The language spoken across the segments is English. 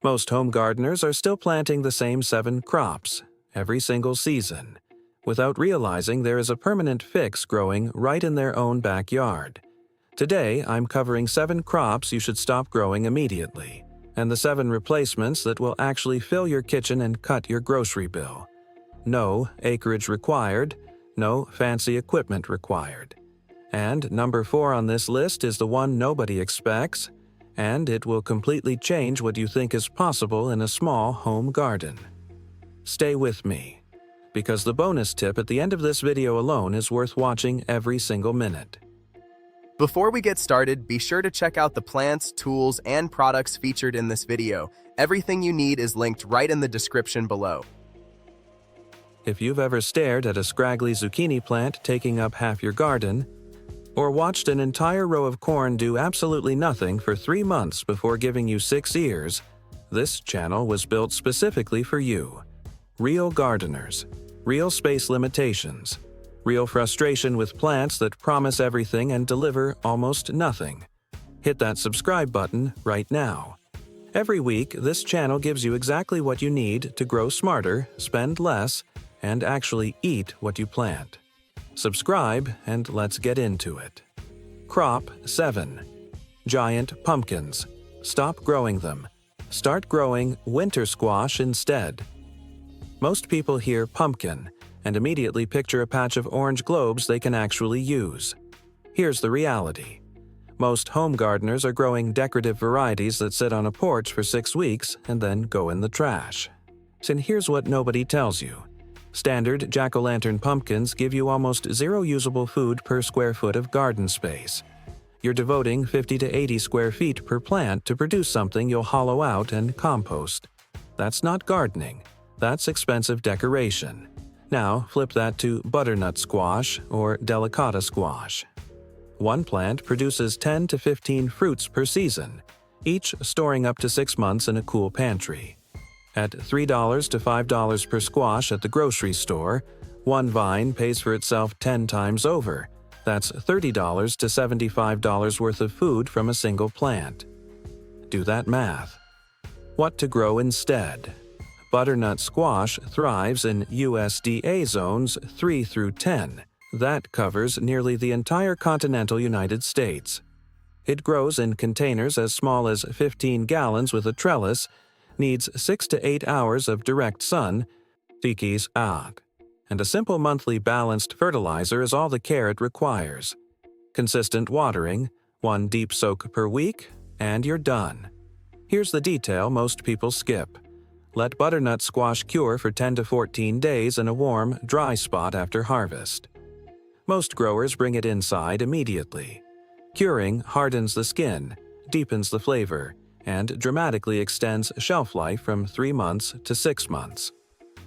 Most home gardeners are still planting the same 7 crops every single season, without realizing there is a permanent fix growing right in their own backyard. Today, I'm covering 7 crops you should stop growing immediately, and the 7 replacements that will actually fill your kitchen and cut your grocery bill. No acreage required, no fancy equipment required. And number 4 on this list is the one nobody expects, and it will completely change what you think is possible in a small home garden. Stay with me, because the bonus tip at the end of this video alone is worth watching every single minute. Before we get started, be sure to check out the plants, tools, and products featured in this video. Everything you need is linked right in the description below. If you've ever stared at a scraggly zucchini plant taking up half your garden, or watched an entire row of corn do absolutely nothing for 3 months before giving you 6 ears, this channel was built specifically for you. Real gardeners, real space limitations, real frustration with plants that promise everything and deliver almost nothing. Hit that subscribe button right now. Every week, this channel gives you exactly what you need to grow smarter, spend less, and actually eat what you plant. Subscribe and let's get into it. Crop 7. Giant pumpkins. Stop growing them. Start growing winter squash instead. Most people hear pumpkin and immediately picture a patch of orange globes they can actually use. Here's the reality. Most home gardeners are growing decorative varieties that sit on a porch for 6 weeks and then go in the trash. And here's what nobody tells you. Standard jack-o'-lantern pumpkins give you almost 0 usable food per square foot of garden space. You're devoting 50 to 80 square feet per plant to produce something you'll hollow out and compost. That's not gardening. That's expensive decoration. Now flip that to butternut squash or delicata squash. One plant produces 10 to 15 fruits per season, each storing up to 6 months in a cool pantry. At $3 to $5 per squash at the grocery store, one vine pays for itself 10 times over. That's $30 to $75 worth of food from a single plant. Do that math. What to grow instead? Butternut squash thrives in USDA zones 3 through 10. That covers nearly the entire continental United States. It grows in containers as small as 15 gallons with a trellis, needs 6 to 8 hours of direct sun, tikis out, and a simple monthly balanced fertilizer is all the care it requires. Consistent watering, 1 deep soak per week, and you're done. Here's the detail most people skip. Let butternut squash cure for 10 to 14 days in a warm, dry spot after harvest. Most growers bring it inside immediately. Curing hardens the skin, deepens the flavor, and dramatically extends shelf life from 3 months to 6 months.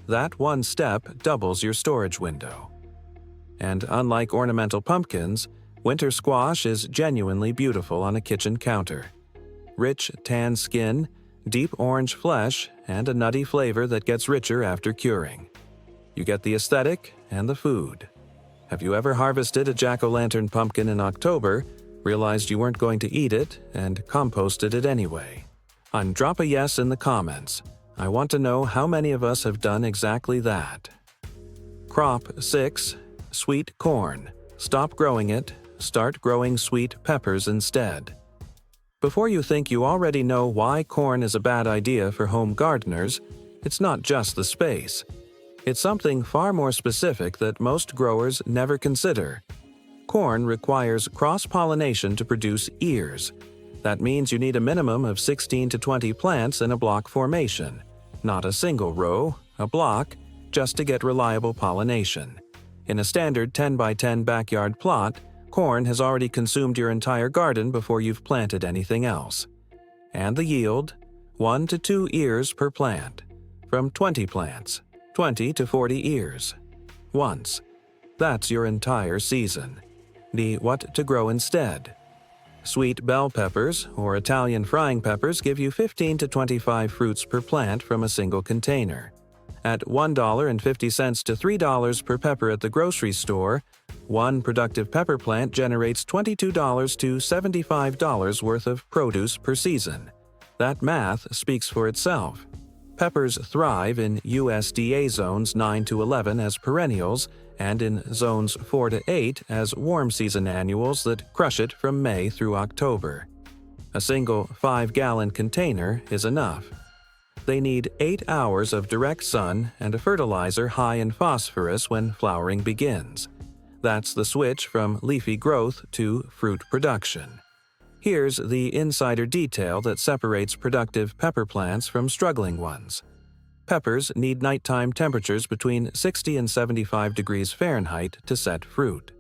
That one step doubles your storage window. And unlike ornamental pumpkins, winter squash is genuinely beautiful on a kitchen counter. Rich tan skin, deep orange flesh, and a nutty flavor that gets richer after curing. You get the aesthetic and the food. Have you ever harvested a jack-o'-lantern pumpkin in October, realized you weren't going to eat it, and composted it anyway? Drop a yes in the comments. I want to know how many of us have done exactly that. Crop 6. Sweet corn. Stop growing it. Start growing sweet peppers instead. Before you think you already know why corn is a bad idea for home gardeners, it's not just the space. It's something far more specific that most growers never consider. Corn requires cross-pollination to produce ears. That means you need a minimum of 16 to 20 plants in a block formation. Not a single row, a block, just to get reliable pollination. In a standard 10 by 10 backyard plot, corn has already consumed your entire garden before you've planted anything else. And the yield? 1 to 2 ears per plant. From 20 plants, 20 to 40 ears. Once. That's your entire season. The what to grow instead? Sweet bell peppers, or Italian frying peppers, give you 15 to 25 fruits per plant from a single container. At $1.50 to $3 per pepper at the grocery store, one productive pepper plant generates $22 to $75 worth of produce per season. That math speaks for itself. Peppers thrive in USDA zones 9 to 11 as perennials and in zones 4 to 8 as warm season annuals that crush it from May through October. A single 5-gallon container is enough. They need 8 hours of direct sun and a fertilizer high in phosphorus when flowering begins. That's the switch from leafy growth to fruit production. Here's the insider detail that separates productive pepper plants from struggling ones. Peppers need nighttime temperatures between 60 and 75 degrees Fahrenheit to set fruit.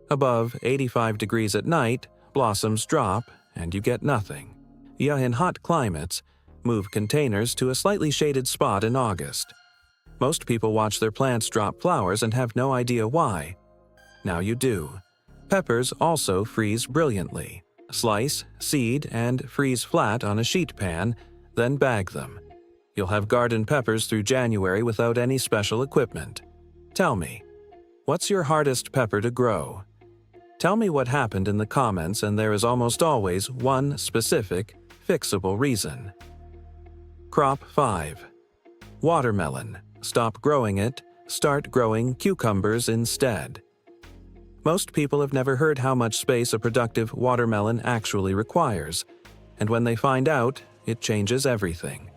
Above 85 degrees at night, blossoms drop and you get nothing. In hot climates, move containers to a slightly shaded spot in August. Most people watch their plants drop flowers and have no idea why. Now you do. Peppers also freeze brilliantly. Slice, seed, and freeze flat on a sheet pan, then bag them. You'll have garden peppers through January without any special equipment. Tell me, what's your hardest pepper to grow? Tell me what happened in the comments, and there is almost always one specific, fixable reason. Crop 5. Watermelon. Stop growing it, start growing cucumbers instead. Most people have never heard how much space a productive watermelon actually requires, and when they find out, it changes everything.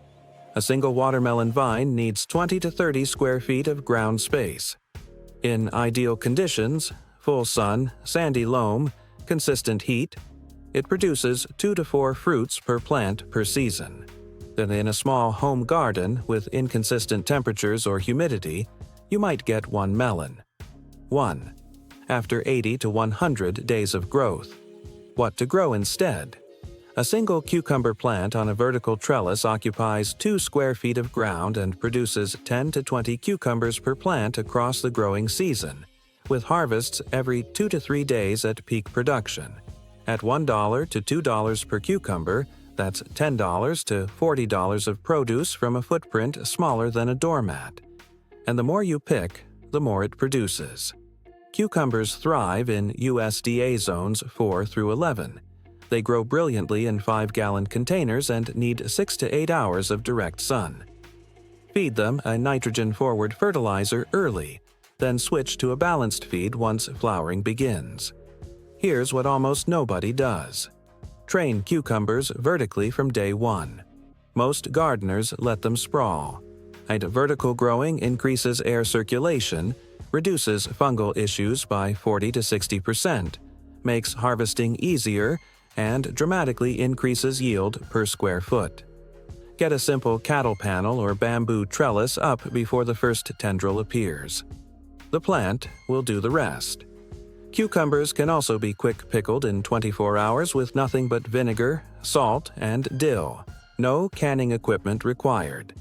A single watermelon vine needs 20 to 30 square feet of ground space. In ideal conditions, full sun, sandy loam, consistent heat, it produces 2 to 4 fruits per plant per season. Then in a small home garden with inconsistent temperatures or humidity, you might get 1 melon. 1. After 80 to 100 days of growth. What to grow instead? A single cucumber plant on a vertical trellis occupies 2 square feet of ground and produces 10 to 20 cucumbers per plant across the growing season, with harvests every 2 to 3 days at peak production. At $1 to $2 per cucumber, that's $10 to $40 of produce from a footprint smaller than a doormat. And the more you pick, the more it produces. Cucumbers thrive in USDA zones 4 through 11. They grow brilliantly in 5-gallon containers and need 6 to 8 hours of direct sun. Feed them a nitrogen-forward fertilizer early, then switch to a balanced feed once flowering begins. Here's what almost nobody does. Train cucumbers vertically from day 1. Most gardeners let them sprawl. And vertical growing increases air circulation, reduces fungal issues by 40 to 60%, makes harvesting easier, and dramatically increases yield per square foot. Get a simple cattle panel or bamboo trellis up before the first tendril appears. The plant will do the rest. Cucumbers can also be quick pickled in 24 hours with nothing but vinegar, salt, and dill. No canning equipment required.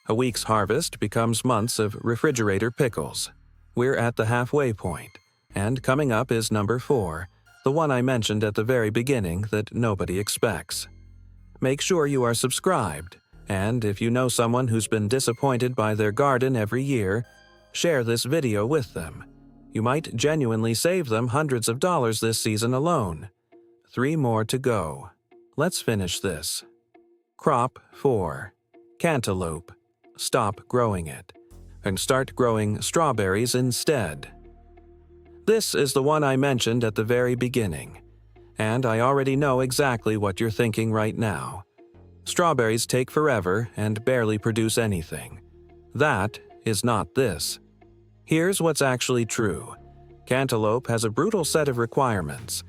A week's harvest becomes months of refrigerator pickles. We're at the halfway point, and coming up is number 4, the one I mentioned at the very beginning that nobody expects. Make sure you are subscribed, and if you know someone who's been disappointed by their garden every year, share this video with them. You might genuinely save them hundreds of dollars this season alone. 3 more to go. Let's finish this. Crop 4. Cantaloupe. Stop growing it, and start growing strawberries instead. This is the one I mentioned at the very beginning, and I already know exactly what you're thinking right now. Strawberries take forever and barely produce anything. That is not this. Here's what's actually true. Cantaloupe has a brutal set of requirements.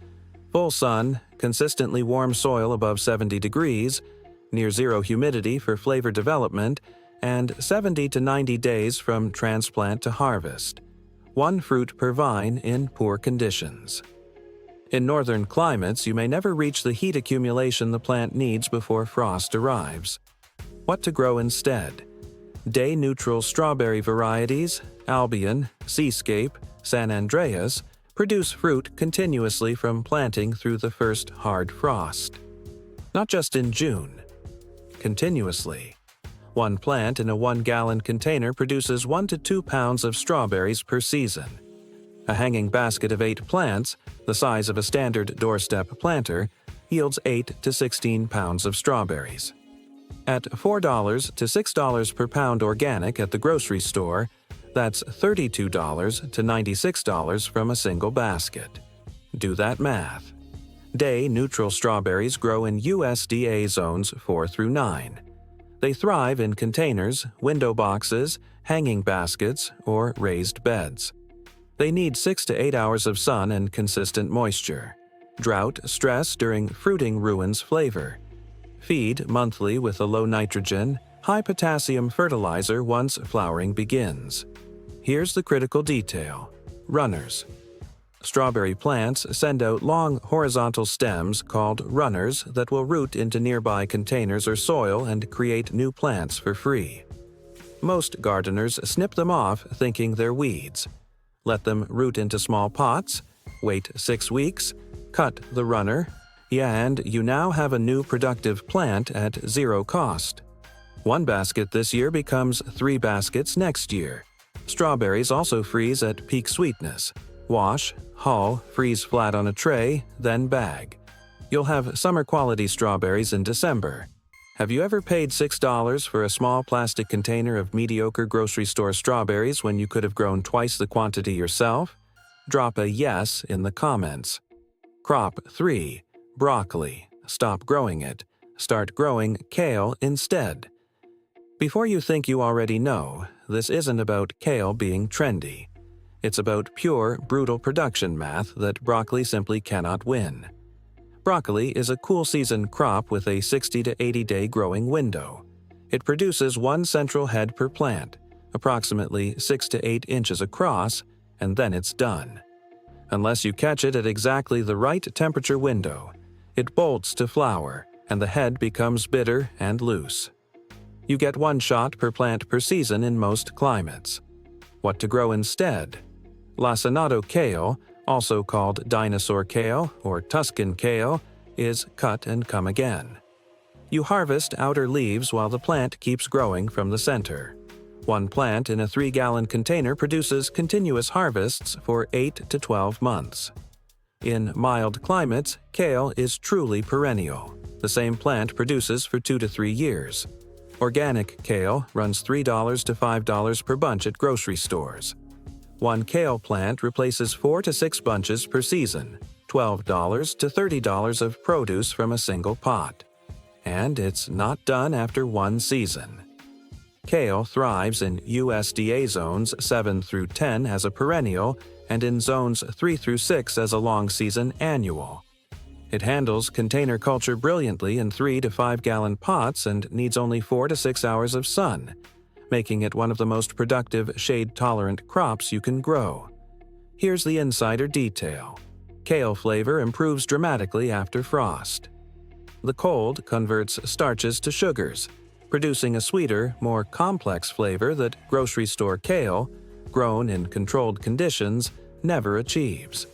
Full sun, consistently warm soil above 70 degrees, near zero humidity for flavor development, and 70 to 90 days from transplant to harvest. 1 fruit per vine in poor conditions. In northern climates, you may never reach the heat accumulation the plant needs before frost arrives. What to grow instead? Day-neutral strawberry varieties, Albion, Seascape, San Andreas, produce fruit continuously from planting through the first hard frost. Not just in June. Continuously. 1 plant in a 1-gallon container produces 1 to 2 pounds of strawberries per season. A hanging basket of 8 plants, the size of a standard doorstep planter, yields 8 to 16 pounds of strawberries. At $4 to $6 per pound organic at the grocery store, that's $32 to $96 from a single basket. Do that math. Day-neutral strawberries grow in USDA zones 4 through 9. They thrive in containers, window boxes, hanging baskets, or raised beds. They need 6 to 8 hours of sun and consistent moisture. Drought stress during fruiting ruins flavor. Feed monthly with a low nitrogen, high potassium fertilizer once flowering begins. Here's the critical detail: runners. Strawberry plants send out long horizontal stems called runners that will root into nearby containers or soil and create new plants for free. Most gardeners snip them off thinking they're weeds. Let them root into small pots, wait 6 weeks, cut the runner, and you now have a new productive plant at zero cost. 1 basket this year becomes 3 baskets next year. Strawberries also freeze at peak sweetness. Wash, hull, freeze flat on a tray, then bag. You'll have summer-quality strawberries in December. Have you ever paid $6 for a small plastic container of mediocre grocery store strawberries when you could have grown twice the quantity yourself? Drop a yes in the comments. Crop 3. Broccoli. Stop growing it. Start growing kale instead. Before you think you already know, this isn't about kale being trendy. It's about pure, brutal production math that broccoli simply cannot win. Broccoli is a cool season crop with a 60 to 80-day growing window. It produces 1 central head per plant, approximately 6 to 8 inches across, and then it's done. Unless you catch it at exactly the right temperature window, it bolts to flower, and the head becomes bitter and loose. You get 1 shot per plant per season in most climates. What to grow instead? Lacinato kale, also called dinosaur kale or Tuscan kale, is cut and come again. You harvest outer leaves while the plant keeps growing from the center. 1 plant in a 3-gallon container produces continuous harvests for 8 to 12 months. In mild climates, kale is truly perennial. The same plant produces for 2 to 3 years. Organic kale runs $3 to $5 per bunch at grocery stores. 1 kale plant replaces 4 to 6 bunches per season, $12 to $30 of produce from a single pot. And it's not done after 1 season. Kale thrives in USDA zones 7 through 10 as a perennial and in zones 3 through 6 as a long-season annual. It handles container culture brilliantly in 3 to 5-gallon pots and needs only 4 to 6 hours of sun, making it one of the most productive shade-tolerant crops you can grow. Here's the insider detail. Kale flavor improves dramatically after frost. The cold converts starches to sugars, producing a sweeter, more complex flavor that grocery store kale, grown in controlled conditions, never achieves.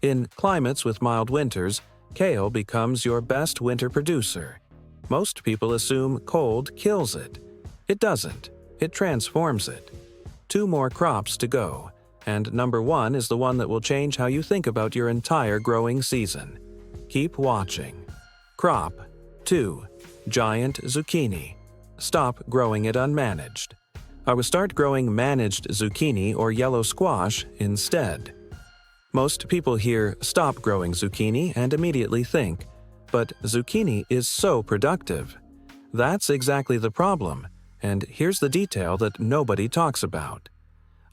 In climates with mild winters, kale becomes your best winter producer. Most people assume cold kills it. It doesn't. It transforms it. 2 more crops to go, and number 1 is the one that will change how you think about your entire growing season. Keep watching. Crop 2. Giant zucchini. Stop growing it unmanaged. I would start growing managed zucchini or yellow squash instead. Most people hear stop growing zucchini and immediately think, but zucchini is so productive. That's exactly the problem, and here's the detail that nobody talks about.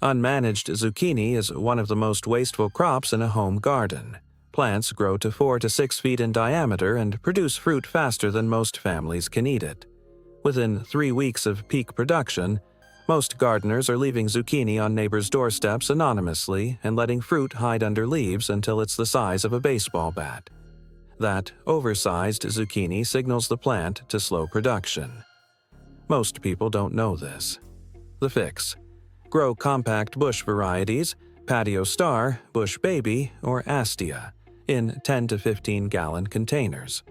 Unmanaged zucchini is one of the most wasteful crops in a home garden. Plants grow to 4 to 6 feet in diameter and produce fruit faster than most families can eat it. Within 3 weeks of peak production, most gardeners are leaving zucchini on neighbors' doorsteps anonymously and letting fruit hide under leaves until it's the size of a baseball bat. That oversized zucchini signals the plant to slow production. Most people don't know this. The fix: grow compact bush varieties, Patio Star, Bush Baby, or Astia, in 10 to 15-gallon containers.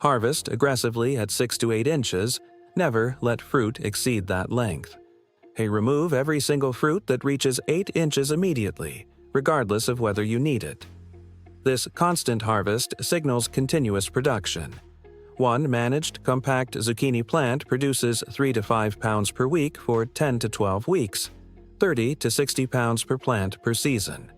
Harvest aggressively at 6 to 8 inches, never let fruit exceed that length. Remove every single fruit that reaches 8 inches immediately, regardless of whether you need it. This constant harvest signals continuous production. One managed compact zucchini plant produces 3 to 5 pounds per week for 10 to 12 weeks, 30 to 60 pounds per plant per season.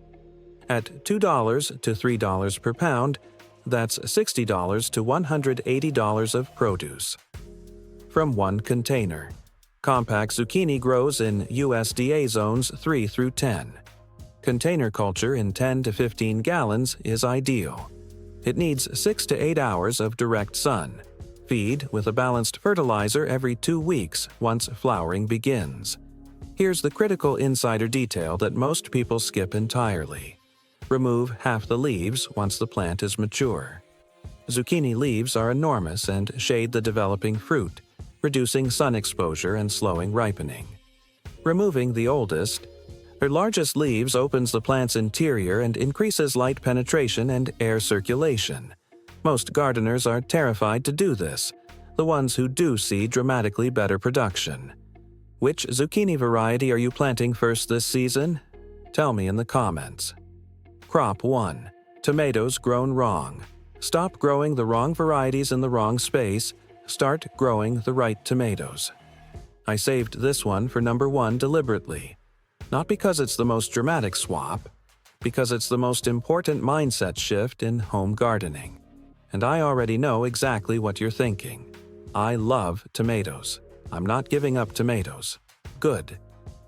At $2 to $3 per pound, that's $60 to $180 of produce. From one container. Compact zucchini grows in USDA zones 3 through 10. Container culture in 10 to 15 gallons is ideal. It needs 6 to 8 hours of direct sun. Feed with a balanced fertilizer every 2 weeks once flowering begins. Here's the critical insider detail that most people skip entirely. Remove half the leaves once the plant is mature. Zucchini leaves are enormous and shade the developing fruit, reducing sun exposure and slowing ripening. Removing the oldest, her largest leaves opens the plant's interior and increases light penetration and air circulation. Most gardeners are terrified to do this, the ones who do see dramatically better production. Which zucchini variety are you planting first this season? Tell me in the comments. Crop 1. Tomatoes grown wrong. Stop growing the wrong varieties in the wrong space. Start growing the right tomatoes. I saved this one for number 1 deliberately. Not because it's the most dramatic swap, because it's the most important mindset shift in home gardening. And I already know exactly what you're thinking. I love tomatoes. I'm not giving up tomatoes. Good.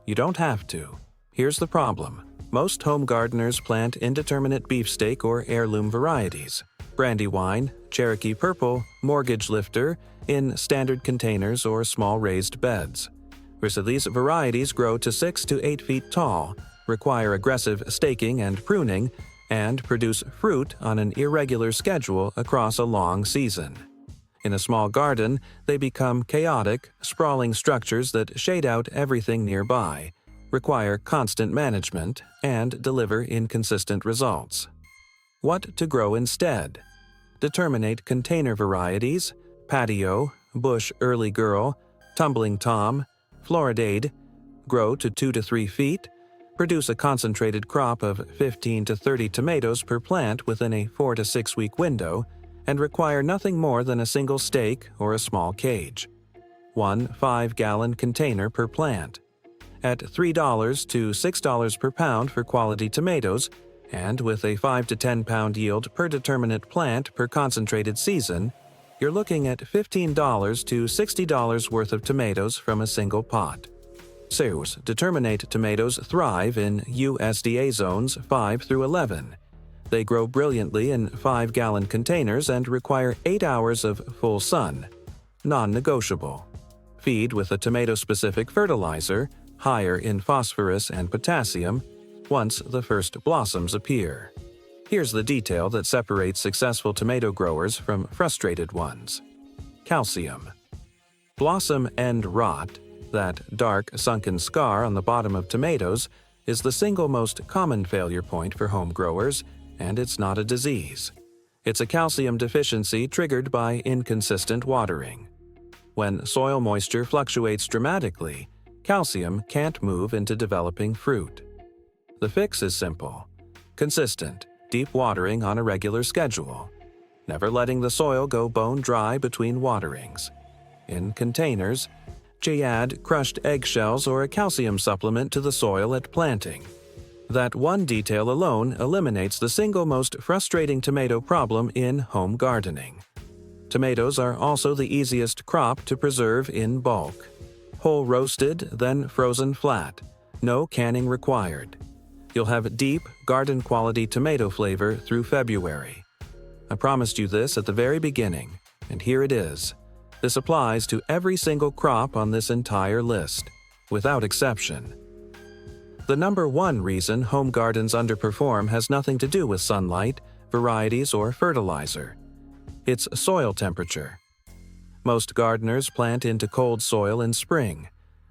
You don't have to. Here's the problem. Most home gardeners plant indeterminate beefsteak or heirloom varieties, Brandywine, Cherokee Purple, Mortgage Lifter, in standard containers or small raised beds. These varieties grow to 6 to 8 feet tall, require aggressive staking and pruning, and produce fruit on an irregular schedule across a long season. In a small garden, they become chaotic, sprawling structures that shade out everything nearby, require constant management, and deliver inconsistent results. What to grow instead? Determinate container varieties, Patio, Bush Early Girl, Tumbling Tom, Floridade, grow to 2 to 3 feet, produce a concentrated crop of 15 to 30 tomatoes per plant within a 4 to 6 week window, and require nothing more than a single stake or a small cage. 1 5-gallon container per plant. At $3 to $6 per pound for quality tomatoes, and with a 5 to 10 pound yield per determinate plant per concentrated season, you're looking at $15 to $60 worth of tomatoes from a single pot. Sales Determinate tomatoes thrive in USDA zones 5 through 11. They grow brilliantly in 5-gallon containers and require 8 hours of full sun. Non-negotiable. Feed with a tomato-specific fertilizer, higher in phosphorus and potassium, once the first blossoms appear. Here's the detail that separates successful tomato growers from frustrated ones. Calcium. Blossom end rot, that dark, sunken scar on the bottom of tomatoes, is the single most common failure point for home growers, and it's not a disease. It's a calcium deficiency triggered by inconsistent watering. When soil moisture fluctuates dramatically, calcium can't move into developing fruit. The fix is simple. Consistent, deep watering on a regular schedule. Never letting the soil go bone dry between waterings. In containers, add crushed eggshells or a calcium supplement to the soil at planting. That one detail alone eliminates the single most frustrating tomato problem in home gardening. Tomatoes are also the easiest crop to preserve in bulk. Whole roasted, then frozen flat. No canning required. You'll have deep, garden-quality tomato flavor through February. I promised you this at the very beginning, and here it is. This applies to every single crop on this entire list, without exception. The number one reason home gardens underperform has nothing to do with sunlight, varieties, or fertilizer. It's soil temperature. Most gardeners plant into cold soil in spring.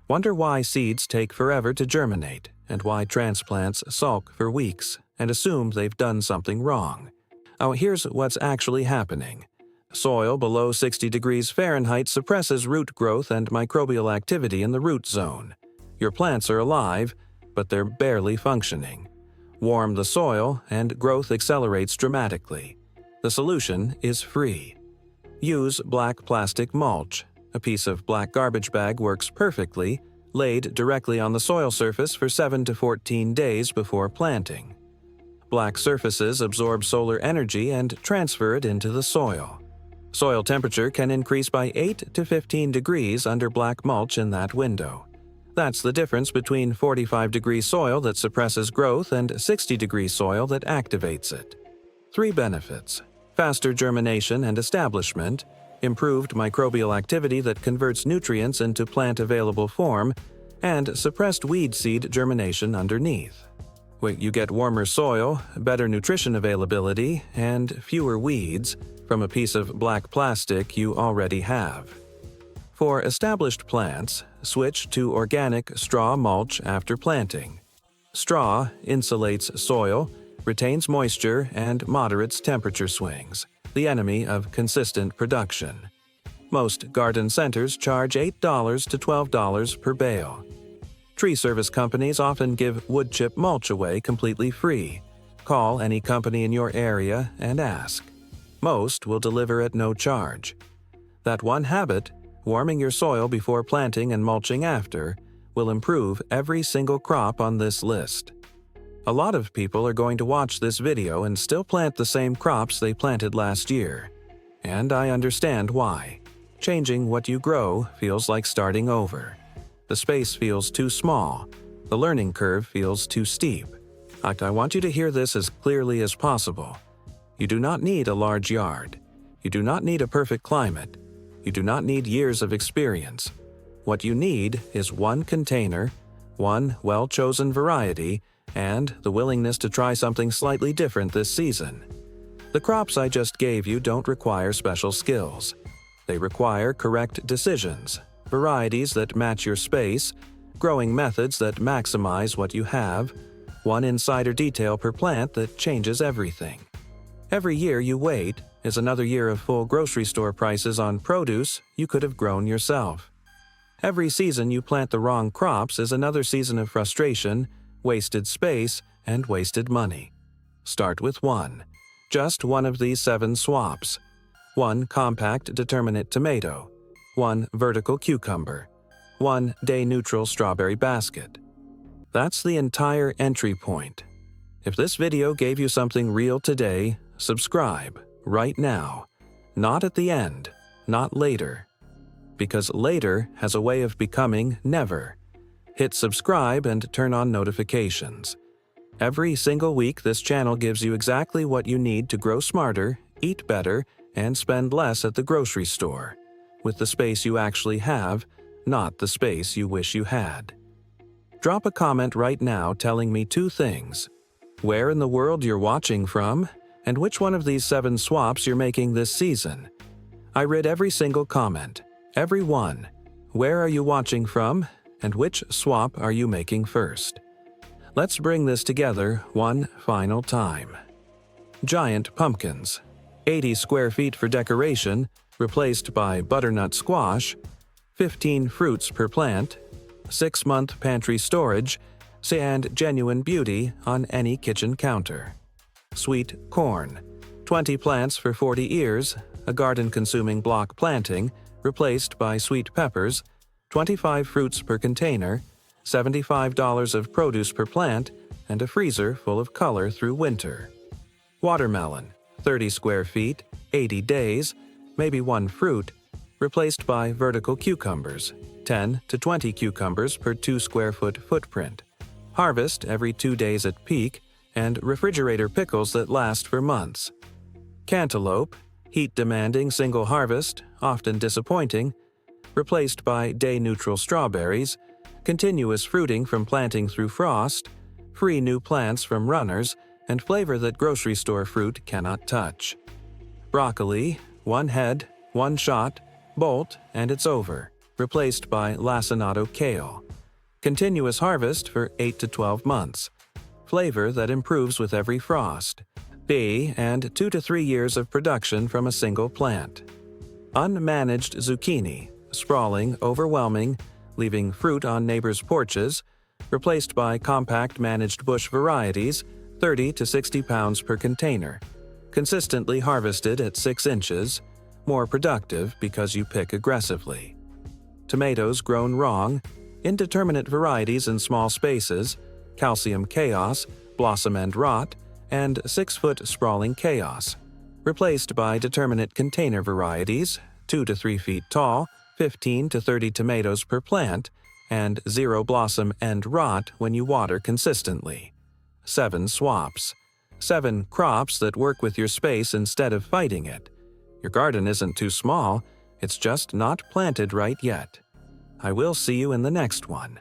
Wonder why seeds take forever to germinate, and why transplants sulk for weeks and assume they've done something wrong. Oh, here's what's actually happening. Soil below 60 degrees Fahrenheit suppresses root growth and microbial activity in the root zone. Your plants are alive, but they're barely functioning. Warm the soil and growth accelerates dramatically. The solution is free. Use black plastic mulch. A piece of black garbage bag works perfectly, laid directly on the soil surface for 7 to 14 days before planting. Black surfaces absorb solar energy and transfer it into the soil. Soil temperature can increase by 8 to 15 degrees under black mulch in that window. That's the difference between 45-degree soil that suppresses growth and 60-degree soil that activates it. 3 benefits: faster germination and establishment, improved microbial activity that converts nutrients into plant-available form, and suppressed weed seed germination underneath. You get warmer soil, better nutrition availability, and fewer weeds from a piece of black plastic you already have. For established plants, switch to organic straw mulch after planting. Straw insulates soil, retains moisture, and moderates temperature swings, the enemy of consistent production. Most garden centers charge $8 to $12 per bale. Tree service companies often give wood chip mulch away completely free. Call any company in your area and ask. Most will deliver at no charge. That one habit, warming your soil before planting and mulching after, will improve every single crop on this list. A lot of people are going to watch this video and still plant the same crops they planted last year. And I understand why. Changing what you grow feels like starting over. The space feels too small. The learning curve feels too steep. I want you to hear this as clearly as possible. You do not need a large yard. You do not need a perfect climate. You do not need years of experience. What you need is one container, one well-chosen variety, and the willingness to try something slightly different this season. The crops I just gave you don't require special skills. They require correct decisions, varieties that match your space, growing methods that maximize what you have, one insider detail per plant that changes everything. Every year you wait is another year of full grocery store prices on produce you could have grown yourself. Every season you plant the wrong crops is another season of frustration, wasted space, and wasted money. Start with one. Just one of these 7 swaps. 1 compact determinate tomato. 1 vertical cucumber. 1 day-neutral strawberry basket. That's the entire entry point. If this video gave you something real today, subscribe right now. Not at the end, not later. Because later has a way of becoming never. Hit subscribe and turn on notifications. Every single week, this channel gives you exactly what you need to grow smarter, eat better, and spend less at the grocery store, with the space you actually have, not the space you wish you had. Drop a comment right now telling me 2 things: where in the world you're watching from, and which one of these 7 swaps you're making this season. I read every single comment, every one. Where are you watching from, and which swap are you making first? Let's bring this together one final time. Giant pumpkins, 80 square feet for decoration, replaced by butternut squash, 15 fruits per plant, 6-month pantry storage, and genuine beauty on any kitchen counter. Sweet corn, 20 plants for 40 ears, a garden-consuming block planting, replaced by sweet peppers, 25 fruits per container, $75 of produce per plant, and a freezer full of color through winter. Watermelon, 30 square feet, 80 days, maybe 1 fruit, replaced by vertical cucumbers, 10 to 20 cucumbers per 2 square foot footprint. Harvest every 2 days at peak, and refrigerator pickles that last for months. Cantaloupe, heat-demanding single harvest, often disappointing, replaced by day-neutral strawberries, continuous fruiting from planting through frost, free new plants from runners, and flavor that grocery store fruit cannot touch. Broccoli, 1 head, 1 shot, bolt, and it's over, replaced by Lacinato Kale. Continuous harvest for 8 to 12 months. Flavor that improves with every frost. And 2 to 3 years of production from a single plant. Unmanaged zucchini, sprawling, overwhelming, leaving fruit on neighbors' porches, replaced by compact managed bush varieties 30 to 60 pounds per container. Consistently harvested at 6 inches. More productive because you pick aggressively. Tomatoes grown wrong. Indeterminate varieties in small spaces. Calcium chaos, blossom and rot, and 6-foot sprawling chaos. Replaced by determinate container varieties, 2 to 3 feet tall, 15 to 30 tomatoes per plant, and 0 blossom and rot when you water consistently. 7 swaps. 7 crops that work with your space instead of fighting it. Your garden isn't too small, it's just not planted right yet. I will see you in the next one.